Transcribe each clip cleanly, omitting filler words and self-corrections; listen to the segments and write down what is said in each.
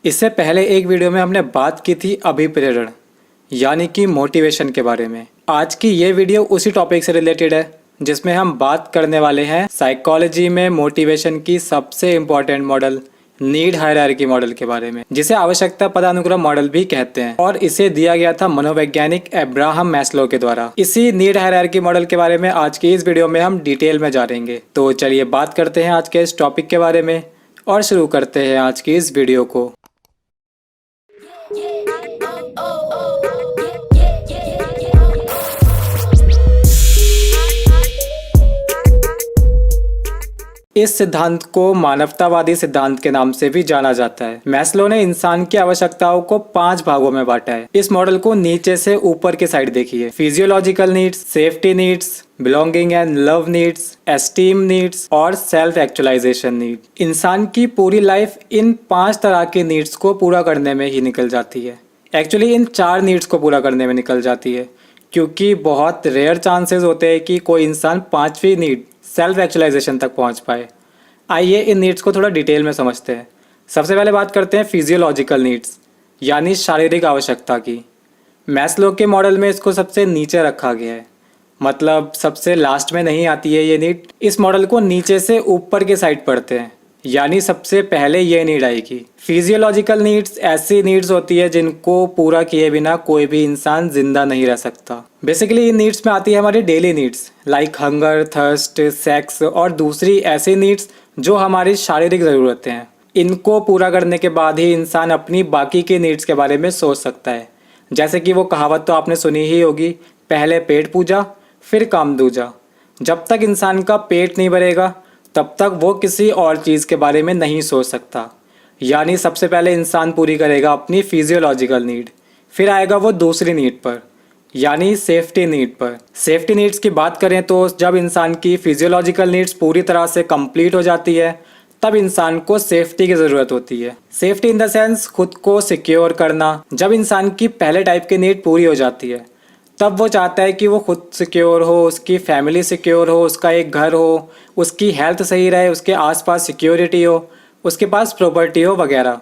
इससे पहले एक वीडियो में हमने बात की थी अभिप्रेरण यानी कि मोटिवेशन के बारे में। आज की ये वीडियो उसी टॉपिक से रिलेटेड है जिसमें हम बात करने वाले हैं साइकोलॉजी में मोटिवेशन की सबसे important model need hierarchy model के बारे में, जिसे आवश्यकता पदानुक्रम मॉडल भी कहते हैं और इसे दिया गया था मनोवैज्ञानिक अब्राहम मैस्लो के द्वारा। इसी नीड हायरार्की मॉडल के बारे में आज की इस वीडियो में हम डिटेल में जानेंगे। तो चलिए बात करते हैं आज के इस टॉपिक के बारे में और शुरू करते हैं आज की इस वीडियो को। इस सिद्धांत को मानवतावादी सिद्धांत के नाम से भी जाना जाता है। मैस्लो ने इंसान की आवश्यकताओं को 5 भागों में बांटा है। इस मॉडल को नीचे से ऊपर की साइड देखिए। Physiological needs, safety needs, belonging and love needs, esteem needs और सेल्फ एक्चुअलाइजेशन नीड। इंसान की पूरी लाइफ इन 5 तरह की नीड्स को पूरा करने में ही निकल जाती है। एक्चुअली इन 4 नीड्स को पूरा करने में निकल जाती है, क्योंकि बहुत रेयर चांसेस होते हैं कि कोई इंसान 5वीं नीड सेल्फ एक्चुअलाइजेशन तक पहुंच पाए। आइए इन नीड्स को थोड़ा डिटेल में समझते हैं। सबसे पहले बात करते हैं फिजियोलॉजिकल नीड्स यानी शारीरिक आवश्यकता की। मैस्लो के मॉडल में इसको सबसे नीचे रखा गया है, मतलब सबसे लास्ट में नहीं आती है ये नीड। इस मॉडल को नीचे से ऊपर के साइड पढ़ते हैं, यानी सबसे पहले ये नीड आएगी। फिजियोलॉजिकल नीड्स ऐसी नीड्स होती है जिनको पूरा किए बिना कोई भी इंसान जिंदा नहीं रह सकता। बेसिकली इन नीड्स में आती है हमारी daily needs like hunger, thirst, sex और दूसरी ऐसी नीड्स जो हमारी शारीरिक ज़रूरतें हैं। इनको पूरा करने के बाद ही इंसान अपनी बाकी की नीड्स के बारे में सोच सकता है। जैसे कि वो कहावत तो आपने सुनी ही होगी, पहले पेट पूजा फिर काम दूजा। जब तक इंसान का पेट नहीं भरेगा तब तक वो किसी और चीज़ के बारे में नहीं सोच सकता। यानी सबसे पहले इंसान पूरी करेगा अपनी फिजियोलॉजिकल नीड, फिर आएगा वो दूसरी नीड पर यानी सेफ्टी नीड पर। सेफ्टी नीड्स की बात करें तो जब इंसान की फिजियोलॉजिकल नीड्स पूरी तरह से कंप्लीट हो जाती है तब इंसान को सेफ्टी की ज़रूरत होती है। सेफ्टी इन द सेंस खुद को सिक्योर करना। जब इंसान की पहले टाइप की नीड पूरी हो जाती है तब वो चाहता है कि वो खुद सिक्योर हो, उसकी फैमिली सिक्योर हो, उसका एक घर हो, उसकी हेल्थ सही रहे, उसके आसपास सिक्योरिटी हो, उसके पास प्रॉपर्टी हो वगैरह।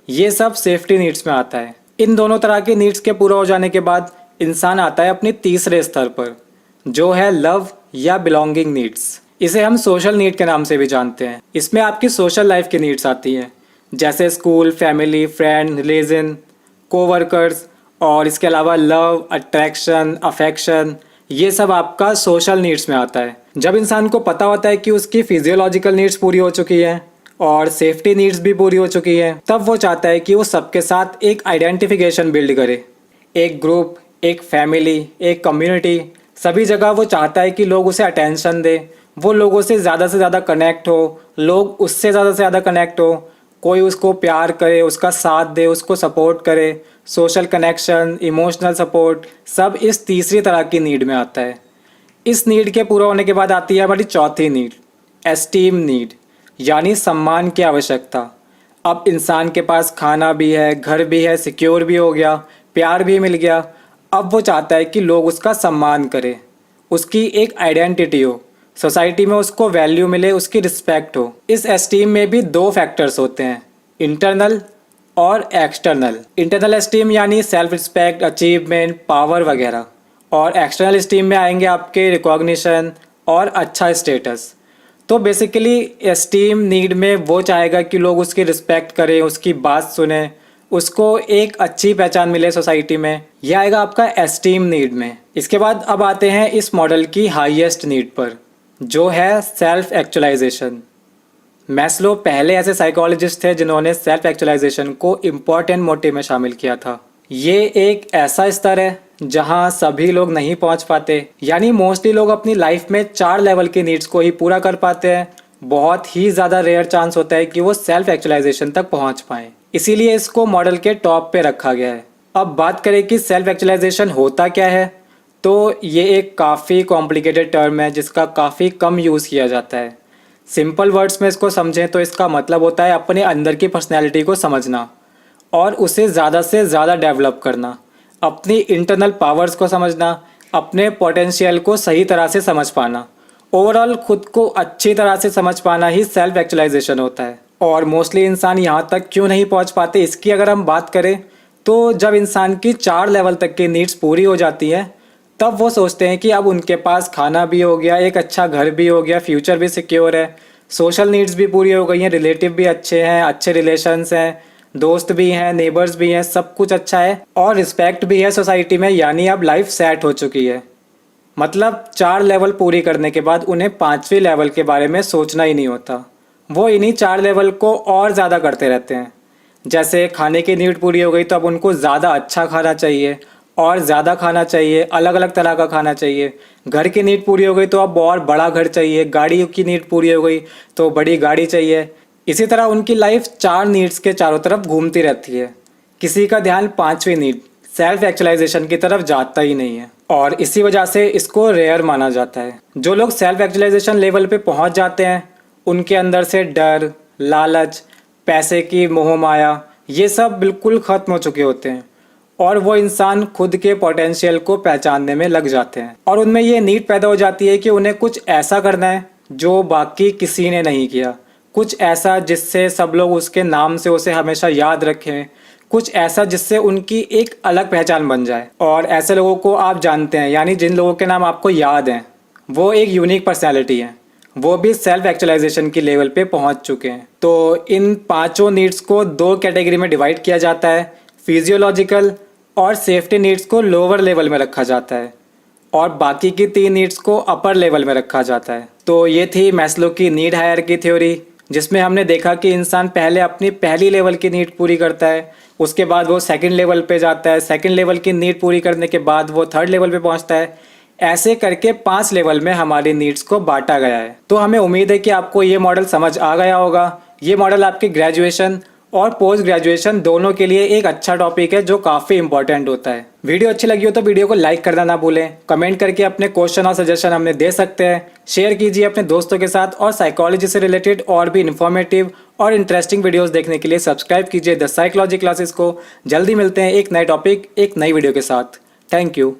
ये सब सेफ्टी नीड्स में आता है। इन दोनों तरह की नीड्स के पूरा हो जाने के बाद इंसान आता है अपने तीसरे स्तर पर, जो है लव या बिलोंगिंग नीड्स। इसे हम सोशल नीड के नाम से भी जानते हैं। इसमें आपकी सोशल लाइफ की नीड्स आती हैं, जैसे school, family, friend, religion, coworkers और इसके अलावा लव, अट्रैक्शन, अफेक्शन। ये सब आपका सोशल नीड्स में आता है। जब इंसान को पता होता है कि उसकी फिजियोलॉजिकल नीड्स पूरी हो चुकी हैं और सेफ्टी नीड्स भी पूरी हो चुकी हैं, तब वो चाहता है कि वो सबके साथ एक आइडेंटिफिकेशन बिल्ड करे। एक ग्रुप, एक फैमिली, एक कम्युनिटी, सभी जगह वो चाहता है कि लोग उसे अटेंशन दें, वो लोगों से ज़्यादा कनेक्ट हो, लोग उससे ज़्यादा से ज़्यादा कनेक्ट हो, कोई उसको प्यार करे, उसका साथ दे, उसको सपोर्ट करे। सोशल कनेक्शन, इमोशनल सपोर्ट, सब इस तीसरी तरह की नीड में आता है। इस नीड के पूरा होने के बाद आती है हमारी चौथी नीड, एस्टीम नीड यानी सम्मान की आवश्यकता। अब इंसान के पास खाना भी है, घर भी है, सिक्योर भी हो गया, प्यार भी मिल गया। अब वो चाहता है कि लोग उसका सम्मान करें, उसकी एक आइडेंटिटी हो, सोसाइटी में उसको वैल्यू मिले, उसकी रिस्पेक्ट हो। इस एस्टीम में भी 2 फैक्टर्स होते हैं, इंटरनल और एक्सटर्नल। इंटरनल एस्टीम यानी सेल्फ रिस्पेक्ट, अचीवमेंट, पावर वगैरह, और एक्सटर्नल एस्टीम में आएंगे आपके रिकॉग्निशन और अच्छा स्टेटस। तो बेसिकली एस्टीम नीड में वो चाहेगा कि लोग उसकी रिस्पेक्ट करें, उसकी बात सुने, उसको एक अच्छी पहचान मिले सोसाइटी में। यह आएगा आपका एस्टीम नीड में। इसके बाद अब आते हैं इस मॉडल की हाईएस्ट नीड पर, जो है सेल्फ एक्चुअलाइजेशन। मैस्लो पहले ऐसे साइकोलॉजिस्ट थे जिन्होंने सेल्फ एक्चुअलाइजेशन को इम्पॉर्टेंट मोटिव में शामिल किया था। ये एक ऐसा स्तर है जहां सभी लोग नहीं पहुंच पाते, यानी मोस्टली लोग अपनी लाइफ में 4 लेवल की नीड्स को ही पूरा कर पाते हैं। बहुत ही ज़्यादा रेयर चांस होता है कि वो सेल्फ एक्चुअलाइजेशन तक पहुंच पाएँ, इसीलिए इसको मॉडल के टॉप पे रखा गया है। अब बात करें कि सेल्फ एक्चुअलाइजेशन होता क्या है, तो ये एक काफ़ी कॉम्प्लिकेटेड टर्म है जिसका काफ़ी कम यूज़ किया जाता है। सिंपल वर्ड्स में इसको समझें तो इसका मतलब होता है अपने अंदर की पर्सनैलिटी को समझना और उसे ज़्यादा से ज़्यादा डेवलप करना, अपनी इंटरनल पावर्स को समझना, अपने पोटेंशियल को सही तरह से समझ पाना। ओवरऑल खुद को अच्छी तरह से समझ पाना ही सेल्फ एक्चुअलाइजेशन होता है। और मोस्टली इंसान यहाँ तक क्यों नहीं पहुँच पाते, इसकी अगर हम बात करें तो जब इंसान की 4 लेवल तक की नीड्स पूरी हो जाती है तब वो सोचते हैं कि अब उनके पास खाना भी हो गया, एक अच्छा घर भी हो गया, फ्यूचर भी सिक्योर है, सोशल नीड्स भी पूरी हो गई हैं, रिलेटिव भी अच्छे हैं, अच्छे रिलेशंस हैं, दोस्त भी हैं, नेबर्स भी हैं, सब कुछ अच्छा है और रिस्पेक्ट भी है सोसाइटी में, यानी अब लाइफ सेट हो चुकी है। मतलब 4 लेवल पूरी करने के बाद उन्हें 5वीं लेवल के बारे में सोचना ही नहीं होता। वो इन्हीं 4 लेवल को और ज़्यादा करते रहते हैं। जैसे खाने की नीड पूरी हो गई तो अब उनको ज़्यादा अच्छा खाना चाहिए और ज़्यादा खाना चाहिए, अलग अलग तरह का खाना चाहिए। घर की नीड पूरी हो गई तो अब और बड़ा घर चाहिए, गाड़ी की नीड पूरी हो गई तो बड़ी गाड़ी चाहिए। इसी तरह उनकी लाइफ 4 नीड्स के चारों तरफ घूमती रहती है। किसी का ध्यान 5वीं नीड सेल्फ एक्चुअलाइजेशन की तरफ जाता ही नहीं है और इसी वजह से इसको रेयर माना जाता है। जो लोग सेल्फ एक्चुअलाइजेशन लेवल पे पहुंच जाते हैं उनके अंदर से डर, लालच, पैसे की मोह माया ये सब बिल्कुल ख़त्म हो चुके होते हैं और वो इंसान खुद के पोटेंशियल को पहचानने में लग जाते हैं और उनमें ये नीड पैदा हो जाती है कि उन्हें कुछ ऐसा करना है जो बाकी किसी ने नहीं किया, कुछ ऐसा जिससे सब लोग उसके नाम से उसे हमेशा याद रखें, कुछ ऐसा जिससे उनकी एक अलग पहचान बन जाए। और ऐसे लोगों को आप जानते हैं, यानी जिन लोगों के नाम आपको याद हैं, वो एक यूनिक पर्सनैलिटी है, वो भी सेल्फ एक्चुअलाइजेशन की लेवल पे पहुंच चुके हैं। तो इन 5 नीड्स को 2 कैटेगरी में डिवाइड किया जाता है, फिजियोलॉजिकल और सेफ्टी नीड्स को लोअर लेवल में रखा जाता है और बाकी की 3 नीड्स को अपर लेवल में रखा जाता है। तो ये थी मैस्लो की नीड हायरार्की थ्योरी, जिसमें हमने देखा कि इंसान पहले अपनी पहली लेवल की नीड पूरी करता है, उसके बाद वो सेकंड लेवल पे जाता है, सेकंड लेवल की नीड पूरी करने के बाद वो थर्ड लेवल पे पहुंचता है। ऐसे करके 5 लेवल में हमारी नीड्स को बांटा गया है। तो हमें उम्मीद है कि आपको ये मॉडल समझ आ गया होगा। ये मॉडल आपकी ग्रेजुएशन और पोस्ट ग्रेजुएशन दोनों के लिए एक अच्छा टॉपिक है जो काफ़ी इंपॉर्टेंट होता है। वीडियो अच्छी लगी हो तो वीडियो को लाइक करना ना भूलें, कमेंट करके अपने क्वेश्चन और सजेशन हमें दे सकते हैं, शेयर कीजिए अपने दोस्तों के साथ और साइकोलॉजी से रिलेटेड और भी इन्फॉर्मेटिव और इंटरेस्टिंग वीडियोस देखने के लिए सब्सक्राइब कीजिए द साइकोलॉजी क्लासेस को। जल्दी मिलते हैं एक नए टॉपिक एक नई वीडियो के साथ। Thank you.